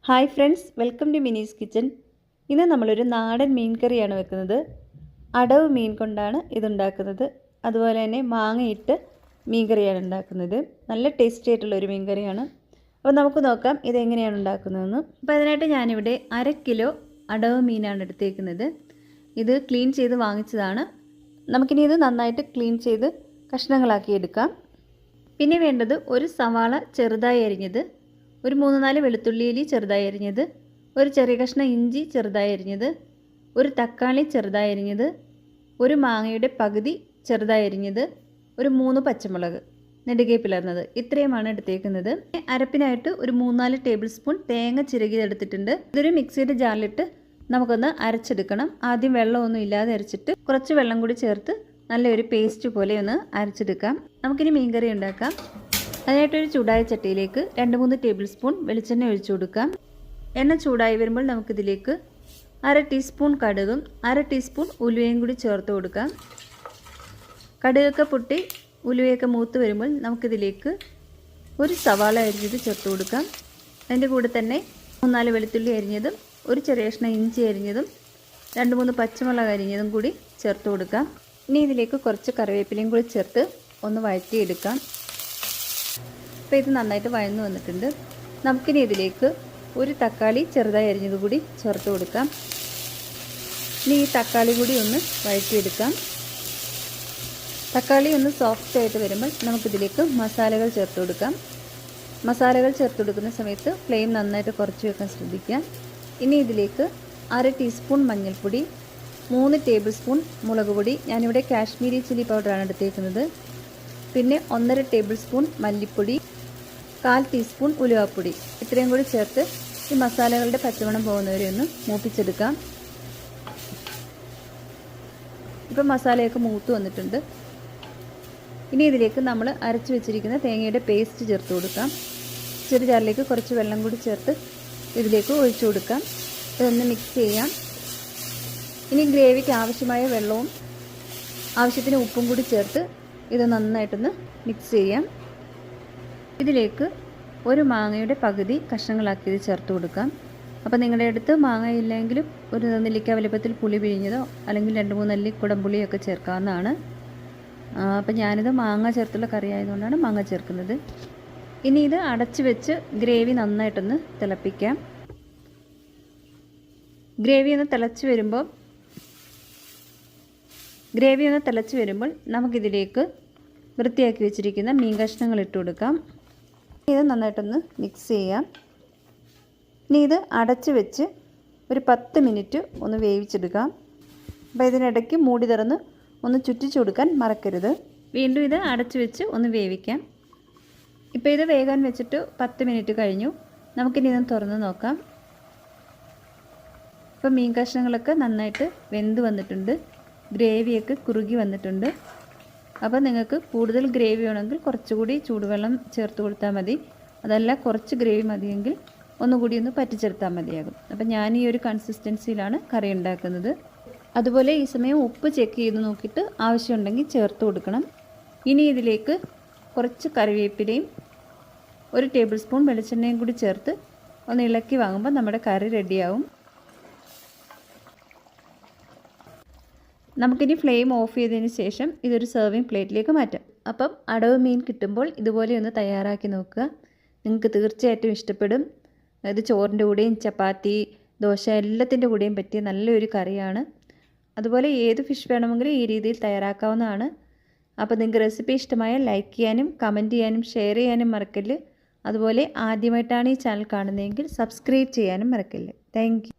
Hi friends, welcome to Mini's kitchen. ഇന്ന് നമ്മളൊരു നാടൻ മീൻ കറിയാണ് വെക്കുന്നത്. അടവ് മീൻ കൊണ്ടാണ് ഇതുണ്ടാക്കുന്നത്. അതുപോലെ തന്നെ മാങ്ങയിട്ട് മീൻ കറിയാണ് ഉണ്ടാക്കുന്നത്. നല്ല ടേസ്റ്റി ആയിട്ടുള്ളൊരു മീൻ കറിയാണ്. അപ്പോൾ നമുക്ക് നോക്കാം ഇതെങ്ങനെയാണ് ഉണ്ടാക്കുന്നതെന്ന്. അപ്പോൾ അതിനായിട്ട് ഞാനിവിടെ 1/2 കിലോ അടവ് മീനാണ് എടുത്തേക്കുന്നത്. ഇത് ക്ലീൻ ചെയ്ത് വാങ്ങിച്ചതാണ്. നമുക്കിനി ഇത് നന്നായിട്ട് ക്ലീൻ ചെയ്ത് കഷ്ണങ്ങളാക്കി എടുക്കാം. പിന്നെ വേണ്ടത് ഒരു സവാള ചെറുതായി അരിഞ്ഞത്, ഒരു 3-4 വെളുത്തുള്ളി ചെറുതായി അരിഞ്ഞത്, ഒരു ചെറിയ കഷ്ണം ഇഞ്ചി ചെറുതായി അരിഞ്ഞത്, ഒരു തക്കാളി ചെറുതായി അരിഞ്ഞത്, ഒരു മാങ്ങയുടെ പകുതി ചെറുതായി അരിഞ്ഞത്, ഒരു 3 പച്ചമുളക് നെടുകെ പിളർന്നത്. ഇത്രയുമാണ് എടുത്തേക്കുന്നത്. അരപ്പിനായിട്ട് ഒരു 3-4 ടേബിൾ സ്പൂൺ തേങ്ങ ചിരകിയെടുത്തിട്ടുണ്ട്. ഇതൊരു മിക്സിയുടെ ജാറിലിട്ട് നമുക്കൊന്ന് അരച്ചെടുക്കണം. ആദ്യം വെള്ളമൊന്നും ഇല്ലാതെ അരച്ചിട്ട് കുറച്ച് വെള്ളം കൂടി ചേർത്ത് നല്ലൊരു പേസ്റ്റ് പോലെ ഒന്ന് അരച്ചെടുക്കാം. നമുക്കിനി മീൻ കറി ഉണ്ടാക്കാം. അതിനായിട്ടൊരു ചൂടായ ചട്ടിയിലേക്ക് 2-3 ടേബിൾ സ്പൂൺ വെളിച്ചെണ്ണ ഒഴിച്ചു കൊടുക്കാം. എണ്ണ ചൂടായി വരുമ്പോൾ നമുക്കിതിലേക്ക് 1/2 ടീസ്പൂൺ കടുകും 1/2 ടീസ്പൂൺ ഉലുവയും കൂടി ചേർത്ത് കൊടുക്കാം. കടുകൊക്കെ പൊട്ടി ഉലുവയൊക്കെ മൂത്ത് വരുമ്പോൾ നമുക്കിതിലേക്ക് ഒരു സവാള അരിഞ്ഞത് ചേർത്ത് കൊടുക്കാം. അതിൻ്റെ കൂടെ തന്നെ 3-4 വെളുത്തുള്ളി അരിഞ്ഞതും, ഒരു ചെറിയ കഷ്ണം ഇഞ്ചി അരിഞ്ഞതും, 2-3 പച്ചമുളക് അരിഞ്ഞതും കൂടി ചേർത്ത് കൊടുക്കാം. ഇനി ഇതിലേക്ക് കുറച്ച് കറിവേപ്പിലയും കൂടി ചേർത്ത് ഒന്ന് വഴറ്റിയെടുക്കാം. അപ്പോൾ ഇത് നന്നായിട്ട് വഴന്നു വന്നിട്ടുണ്ട്. നമുക്കിനി ഇതിലേക്ക് ഒരു തക്കാളി ചെറുതായി അരിഞ്ഞത് കൂടി ചേർത്ത് കൊടുക്കാം. ഇനി ഈ തക്കാളി കൂടി ഒന്ന് വഴറ്റിയെടുക്കാം. തക്കാളി ഒന്ന് സോഫ്റ്റ് ആയിട്ട് വരുമ്പോൾ നമുക്കിതിലേക്ക് മസാലകൾ ചേർത്ത് കൊടുക്കാം. മസാലകൾ ചേർത്ത് കൊടുക്കുന്ന സമയത്ത് ഫ്ലെയിം നന്നായിട്ട് കുറച്ച് വെക്കാൻ ശ്രദ്ധിക്കുക. ഇനി ഇതിലേക്ക് 1/2 ടീസ്പൂൺ മഞ്ഞൾപ്പൊടി, 3 ടേബിൾ സ്പൂൺ മുളക് പൊടി, ഞാനിവിടെ കാശ്മീരി ചില്ലി പൗഡറാണ് എടുത്തേക്കുന്നത്, പിന്നെ 1.5 ടേബിൾ സ്പൂൺ മല്ലിപ്പൊടി, 1/4 ടീസ്പൂൺ ഉലുവാപ്പൊടി, ഇത്രയും കൂടി ചേർത്ത് ഈ മസാലകളുടെ പച്ചമണം പോകുന്നവരെ ഒന്ന് മൂപ്പിച്ചെടുക്കാം. ഇപ്പോൾ മസാലയൊക്കെ മൂത്ത് വന്നിട്ടുണ്ട്. ഇനി ഇതിലേക്ക് നമ്മൾ അരച്ച് വെച്ചിരിക്കുന്ന തേങ്ങയുടെ പേസ്റ്റ് ചേർത്ത് കൊടുക്കാം. ചെറു ജാറിലേക്ക് കുറച്ച് വെള്ളം കൂടി ചേർത്ത് ഇതിലേക്ക് ഒഴിച്ചു കൊടുക്കാം. ഇതൊന്ന് മിക്സ് ചെയ്യാം. ഇനി ഗ്രേവിക്ക് ആവശ്യമായ വെള്ളവും ആവശ്യത്തിന് ഉപ്പും കൂടി ചേർത്ത് ഇത് നന്നായിട്ടൊന്ന് മിക്സ് ചെയ്യാം. ഇതിലേക്ക് ഒരു മാങ്ങയുടെ പകുതി കഷ്ണങ്ങളാക്കിയത് ചേർത്ത് കൊടുക്കാം. അപ്പോൾ നിങ്ങളുടെ അടുത്ത് മാങ്ങ ഇല്ലെങ്കിലും ഒരു നെല്ലിക്ക വലുപ്പത്തിൽ പുളി പിഴിഞ്ഞതോ അല്ലെങ്കിൽ 2-3 അല്ലി കുടംപുളിയൊക്കെ ചേർക്കാവുന്നതാണ്. അപ്പോൾ ഞാനിത് മാങ്ങ ചേർത്തുള്ള കറി ആയതുകൊണ്ടാണ് മാങ്ങ ചേർക്കുന്നത്. ഇനി ഇത് അടച്ച് വെച്ച് ഗ്രേവി നന്നായിട്ടൊന്ന് തിളപ്പിക്കാം. ഗ്രേവി ഒന്ന് തിളച്ച് വരുമ്പോൾ നമുക്കിതിലേക്ക് വൃത്തിയാക്കി വെച്ചിരിക്കുന്ന മീൻ കഷ്ണങ്ങൾ ഇട്ട് കൊടുക്കാം. ഇത് നന്നായിട്ടൊന്ന് മിക്സ് ചെയ്യാം. ഇനി ഇത് അടച്ച് വെച്ച് ഒരു 10 മിനിറ്റ് ഒന്ന് വേവിച്ചെടുക്കാം. അപ്പോൾ ഇതിനിടയ്ക്ക് മൂടി തുറന്ന് ഒന്ന് ചുറ്റിച്ചു കൊടുക്കാൻ മറക്കരുത്. വീണ്ടും ഇത് അടച്ച് വെച്ച് ഒന്ന് വേവിക്കാം. ഇപ്പോൾ ഇത് വേകാൻ വെച്ചിട്ട് 10 മിനിറ്റ് കഴിഞ്ഞു. നമുക്കിനി ഇതൊന്ന് തുറന്ന് നോക്കാം. ഇപ്പോൾ മീൻ കഷ്ണങ്ങളൊക്കെ നന്നായിട്ട് വെന്ത് വന്നിട്ടുണ്ട്. ഗ്രേവിയൊക്കെ കുറുകി വന്നിട്ടുണ്ട്. അപ്പോൾ നിങ്ങൾക്ക് കൂടുതൽ ഗ്രേവി വേണമെങ്കിൽ കുറച്ചുകൂടി ചൂടുവെള്ളം ചേർത്ത് കൊടുത്താൽ മതി. അതല്ല കുറച്ച് ഗ്രേവി മതിയെങ്കിൽ ഒന്നുകൂടി ഒന്ന് പറ്റിച്ചെടുത്താൽ മതിയാകും. അപ്പോൾ ഞാൻ ഈ ഒരു കൺസിസ്റ്റൻസിയിലാണ് കറി ഉണ്ടാക്കുന്നത്. അതുപോലെ ഈ സമയം ഉപ്പ് ചെക്ക് ചെയ്ത് നോക്കിയിട്ട് ആവശ്യമുണ്ടെങ്കിൽ ചേർത്ത് കൊടുക്കണം. ഇനി ഇതിലേക്ക് കുറച്ച് കറിവേപ്പിലയും 1 ടേബിൾ സ്പൂൺ വെളിച്ചെണ്ണയും കൂടി ചേർത്ത് ഒന്ന് ഇളക്കി വാങ്ങുമ്പോൾ നമ്മുടെ കറി റെഡിയാവും. നമുക്കിനി ഫ്ലെയിം ഓഫ് ചെയ്തതിന് ശേഷം ഇതൊരു സെർവിങ് പ്ലേറ്റിലേക്ക് മാറ്റാം. അപ്പം അടവ് മീൻ കിട്ടുമ്പോൾ ഇതുപോലെ ഒന്ന് തയ്യാറാക്കി നോക്കുക. നിങ്ങൾക്ക് തീർച്ചയായിട്ടും ഇഷ്ടപ്പെടും. ഇത് ചോറിൻ്റെ കൂടെയും ചപ്പാത്തി, ദോശ എല്ലാത്തിൻ്റെ കൂടെയും പറ്റിയ നല്ലൊരു കറിയാണ്. അതുപോലെ ഏത് ഫിഷ് വേണമെങ്കിലും ഈ രീതിയിൽ തയ്യാറാക്കാവുന്നതാണ്. അപ്പോൾ നിങ്ങൾക്ക് റെസിപ്പി ഇഷ്ടമായാൽ ലൈക്ക് ചെയ്യാനും കമൻറ്റ് ചെയ്യാനും ഷെയർ ചെയ്യാനും മറക്കല്ല്. അതുപോലെ ആദ്യമായിട്ടാണ് ഈ ചാനൽ കാണുന്നതെങ്കിൽ സബ്സ്ക്രൈബ് ചെയ്യാനും മറക്കല്ല്. Thank you.